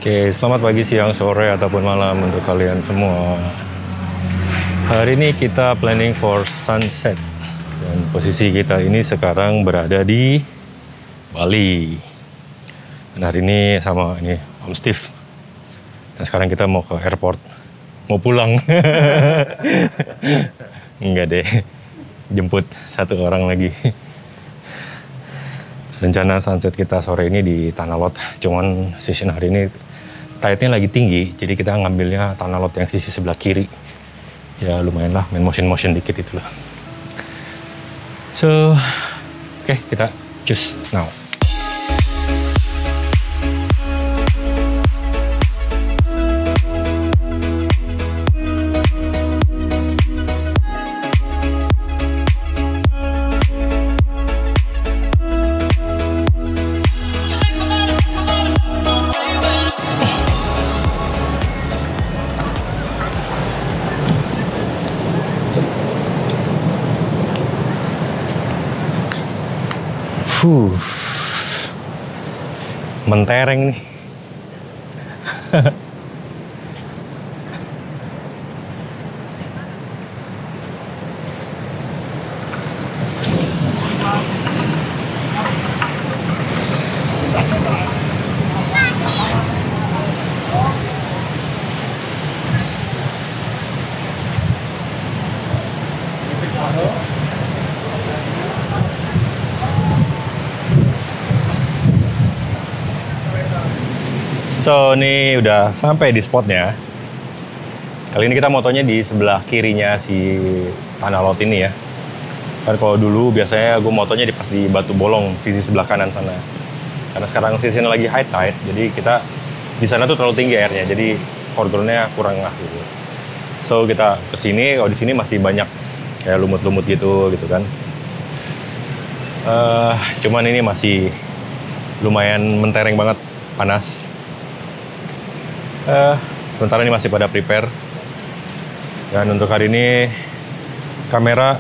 Oke, selamat pagi, siang, sore, ataupun malam untuk kalian semua. Hari ini kita planning for sunset. Dan posisi kita ini sekarang berada di Bali. Dan hari ini sama ini Om Steve. Dan sekarang kita mau ke airport. Mau pulang. Enggak deh. Jemput satu orang lagi. Rencana sunset kita sore ini di Tanah Lot. Cuman session hari ini tide-nya lagi tinggi, jadi kita ngambilnya Tanah Lot yang sisi sebelah kiri. Ya lumayan lah, main motion dikit itu loh. So, oke, kita choose now. Mentereng nih. So, ini udah sampai di spotnya. Kali ini kita motonya di sebelah kirinya si Tanah Lot ini ya. Kan kalau dulu biasanya gue motonya pas di Batu Bolong, sisi sebelah kanan sana. Karena sekarang sisinya lagi high tide, jadi kita di sana tuh terlalu tinggi airnya, jadi foreground-nya kurang lah gitu. So, kita kesini, kalau di sini masih banyak kayak lumut-lumut gitu kan. Cuman ini masih lumayan mentereng banget, panas. Sementara ini masih pada prepare. Dan untuk hari ini kamera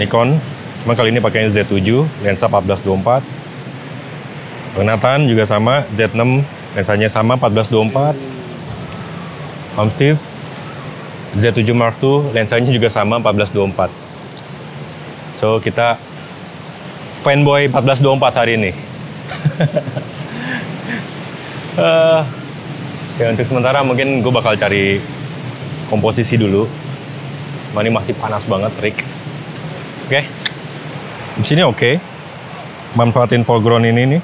Nikon, cuma kali ini pakai Z7 lensa 14-24. Pengenatan juga sama, Z6 lensanya sama 14-24. Om Steve Z7 Mark II lensanya juga sama 14-24. So kita fanboy 14-24 hari ini. Ya untuk sementara mungkin gue bakal cari komposisi dulu. Ini masih panas banget, Rick. Oke. Di sini oke. Manfaatin foreground ini nih.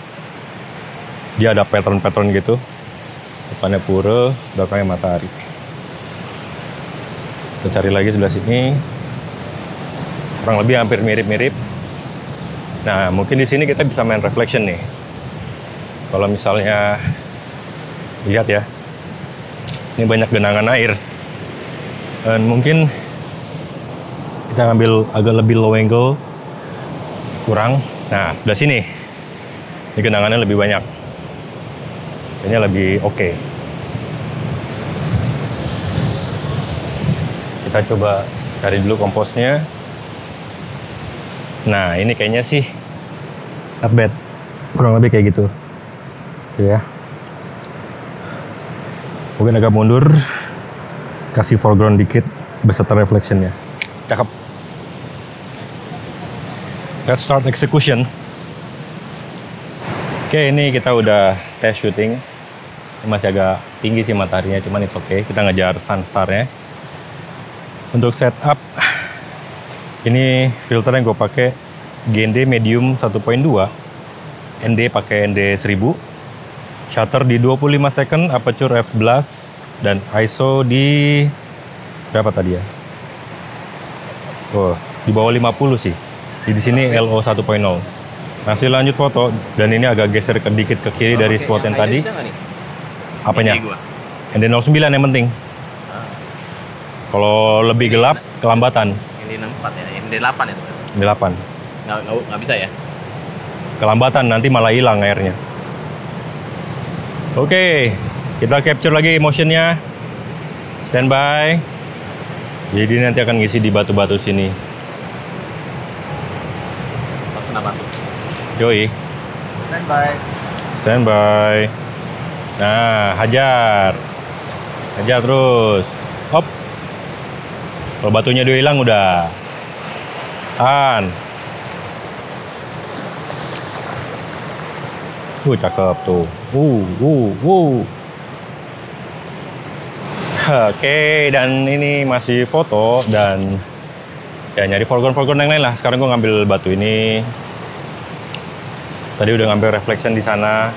Dia ada pattern-pattern gitu. Depannya pura, belakangnya matahari. Kita cari lagi sebelah sini. Kurang lebih hampir mirip-mirip. Nah, mungkin di sini kita bisa main reflection nih. Kalau misalnya lihat ya. Ini banyak genangan air. Dan mungkin kita ngambil agak lebih low angle. Kurang. Nah, sebelah sini. Ini genangannya lebih banyak. Ini lebih oke. Kita coba cari dulu komposnya. Nah, ini kayaknya sih not bad. Kurang lebih kayak gitu. Ya. Mungkin agak mundur, kasih foreground dikit beserta reflectionnya. Cakep. Let's start execution. Oke, ini kita udah test shooting. Ini masih agak tinggi sih mataharinya, cuman it's okay. Kita ngejar sun star-nya. Untuk setup, ini filter yang gue pakai GND medium 1.2, ND pakai ND 1000. Shutter di 25 second, aperture f11, dan ISO di berapa tadi ya? Oh, di bawah 50 sih. Di sini LO 1.0. Masih lanjut foto, dan ini agak geser sedikit ke kiri dari spot yang tadi. Apanya? ND 09 yang penting. Kalau lebih gelap, kelambatan. ND 64 ya, ND 8 ya? ND 8. Nggak bisa ya? Kelambatan, nanti malah hilang airnya. Oke, kita capture lagi motionnya. Standby. Jadi nanti akan ngisi di batu-batu sini. Pas kena batu. Yoi. Standby. Standby. Nah, hajar. Hajar terus. Hop. Kalau batunya udah hilang udah. Tahan. Cakep tuh. Oke, dan ini masih foto dan ya nyari foreground yang lain lah. Sekarang gue ngambil batu ini. Tadi udah ngambil reflection di sana.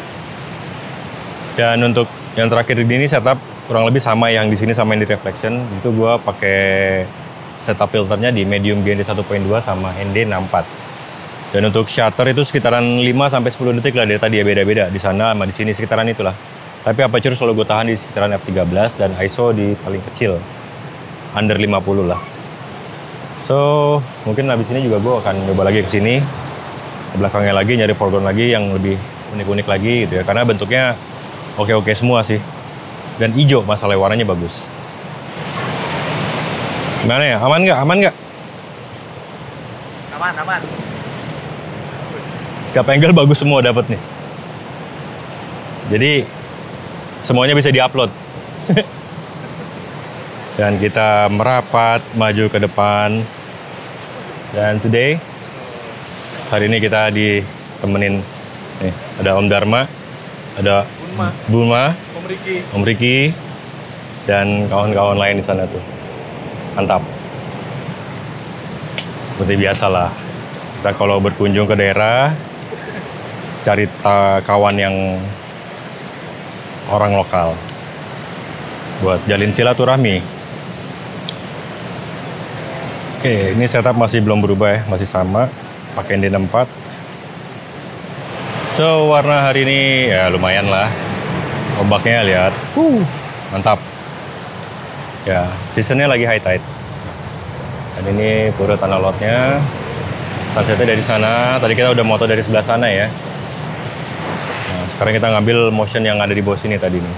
Dan untuk yang terakhir ini setup kurang lebih sama yang di sini sama yang di reflection. Itu gue pakai setup filternya di medium GND 1.2 sama ND 64. Dan untuk shutter itu sekitaran 5-10 detik lah dari tadi ya, beda-beda di sana sama di sini sekitaran itulah. Tapi aperture selalu gue tahan di sekitaran f13 dan ISO di paling kecil under 50 lah. So mungkin habis ini juga gue akan coba lagi ke sini, ke belakangnya lagi nyari foreground lagi yang lebih unik-unik lagi gitu ya, karena bentuknya oke-oke semua sih. Dan hijau masalah warnanya bagus. Gimana ya? Aman nggak? Aman. Setiap angle bagus semua dapat nih. Jadi semuanya bisa diupload. Dan kita merapat maju ke depan. Dan hari ini kita ditemenin nih, ada Om Dharma, ada Bulma, Om Riki, dan kawan-kawan lain di sana tuh. Mantap. Seperti biasalah, kita kalau berkunjung ke daerah cari kawan yang orang lokal buat jalin silaturahmi. Oke, ini setup masih belum berubah ya, masih sama pakai ND64. So warna hari ini ya lumayan lah, ombaknya lihat, mantap. Ya seasonnya lagi high tide. Dan ini pura tanah lotnya, sunsetnya dari sana. Tadi kita udah moto dari sebelah sana ya. Sekarang kita ngambil motion yang ada di bawah sini tadi nih.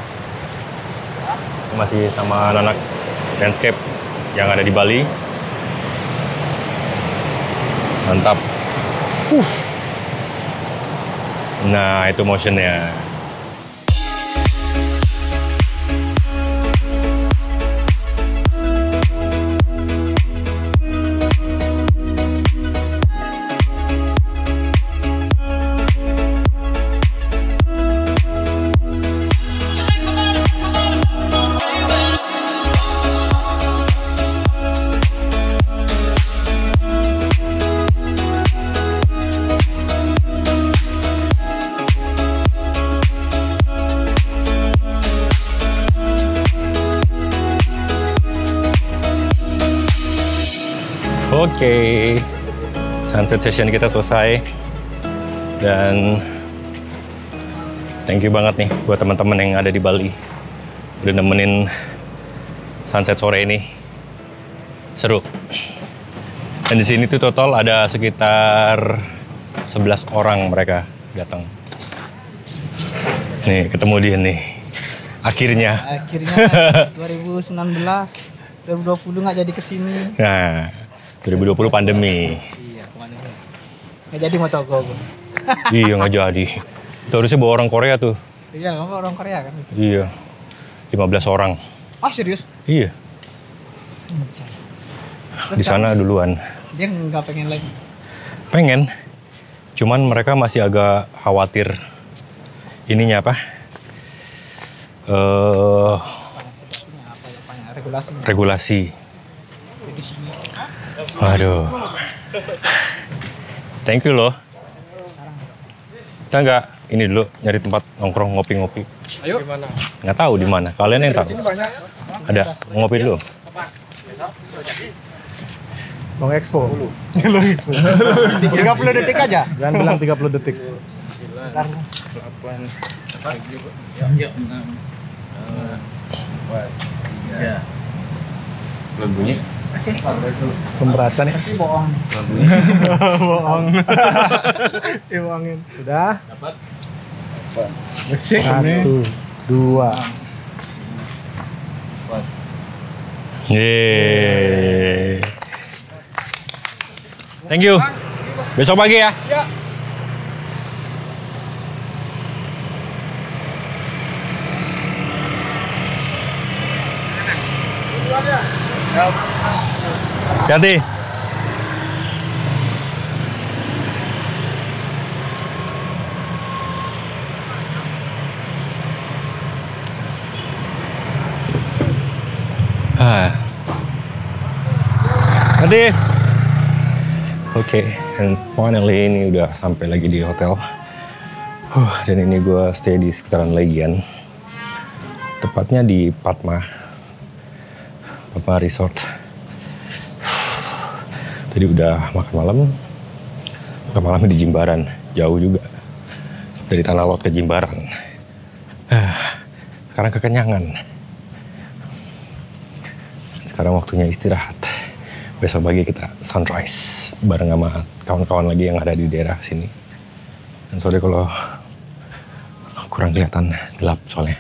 Ini masih sama anak-anak landscape yang ada di Bali. Mantap. Nah, itu motionnya. Oke, sunset session kita selesai. Dan thank you banget nih buat teman-teman yang ada di Bali. Udah nemenin sunset sore ini. Seru. Dan di sini tuh total ada sekitar 11 orang mereka datang. Nih, ketemu dia nih. Akhirnya 2019, 2020 nggak jadi kesini. Nah, 2020 pandemi. Iya, pandemi. Nggak jadi motor gue. Iya, nggak jadi. Itu harusnya bawa orang Korea tuh. Iya, kamu orang Korea kan? Iya, 15 orang. Oh serius? Iya. Di sana duluan. Dia nggak pengen lagi. Pengen. Cuman mereka masih agak khawatir. Ininya apa? Regulasi. Waduh. Thank you loh. Kita nggak ini dulu nyari tempat nongkrong ngopi-ngopi. Ayo. Nggak tahu di mana. Kalian yang tahu. Ada ngopi dulu. Long Expo. Long Expo. 30 detik aja. Jangan bilang 30 detik. 8. Yuk. 3. Belum bunyi. Pemberasan ya. Bohong. Bohong. Dibohongin. Udah. Dapat. 1, 2. Yeay. Thank you. Besok pagi ya. Hati. Hati. Oke, and finally ini udah sampai lagi di hotel. Dan ini gue stay di sekitaran Legian. Tepatnya di Padma Resort. Tadi udah makan malam. Makan malamnya di Jimbaran, jauh juga. Dari Tanah Lot ke Jimbaran. Sekarang kekenyangan. Sekarang waktunya istirahat. Besok pagi kita sunrise bareng sama kawan-kawan lagi yang ada di daerah sini. Dan sorry kalau kurang kelihatan gelap soalnya.